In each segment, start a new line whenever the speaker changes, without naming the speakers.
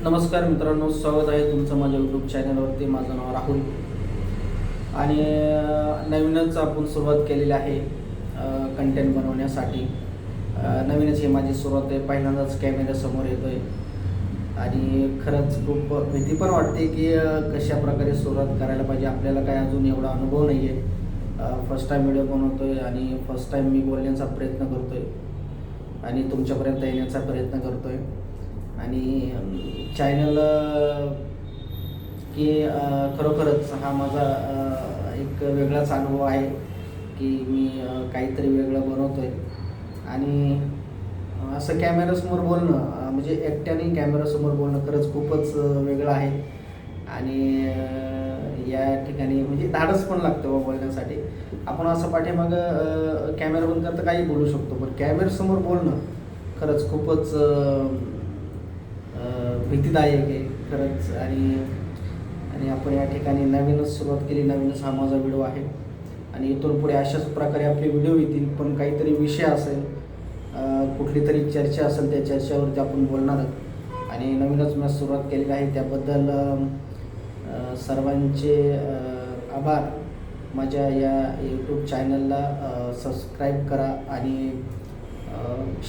नमस्कार मित्रांनो, स्वागत आहे तुमचं माझ्या यूट्यूब चॅनलवरती. माझं नाव राहुल आणि नवीनच आपण सुरुवात केलेली आहे कंटेंट बनवण्यासाठी. नवीनच ही माझी सुरुवात आहे. पहिल्यांदाच कॅमेऱ्यासमोर येतो आहे आणि खरंच खूप भीती पण वाटते की कशा प्रकारे सुरुवात करायला पाहिजे. आपल्याला काय अजून एवढा अनुभव नाही आहे. फर्स्ट टाईम व्हिडिओ बनवतो आहे आणि फर्स्ट टाईम मी बोलण्याचा प्रयत्न करतो आहे आणि तुमच्यापर्यंत येण्याचा प्रयत्न करतो आहे. आणि चॅनल की खरोखरच हा माझा एक वेगळाच अनुभव आहे की मी काहीतरी वेगळं बनवतो आहे. आणि असं कॅमेरासमोर बोलणं म्हणजे एकट्याने कॅमेरासमोर बोलणं खरंच खूपच वेगळं आहे. आणि या ठिकाणी म्हणजे धाडस पण लागतं बा बोलण्यासाठी. आपण असं पाठीमागं कॅमेरा बंद करता काही बोलू शकतो, पण कॅमेरासमोर बोलणं खरंच खूपच भीतीदायक आहे खरंच. आणि आपण या ठिकाणी नवीनच सुरुवात केली. नवीनच हा माझा व्हिडिओ आहे आणि इथून पुढे अशाच प्रकारे आपले व्हिडिओ येतील, पण काहीतरी विषय असेल, कुठली तरी चर्चा असेल, त्या चर्चेवरती आपण बोलणार आहोत. आणि नवीनच मी सुरुवात केलेली आहे त्याबद्दल सर्वांचे आभार. माझ्या या यूट्यूब चॅनलला सबस्क्राईब करा आणि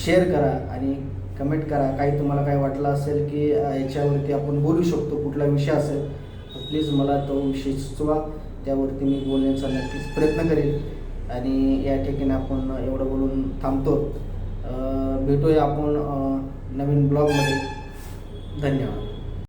शेअर करा आणि कमेंट करा. काही तुम्हाला काय वाटलं असेल की याच्यावरती आपण बोलू शकतो, कुठला विषय असेल तर प्लीज मला तो विषय सुचवा. त्यावरती मी बोलण्याचा नक्कीच प्रयत्न करेन. आणि या ठिकाणी आपण एवढं बोलून थांबतो. भेटूया आपण नवीन ब्लॉगमध्ये. धन्यवाद.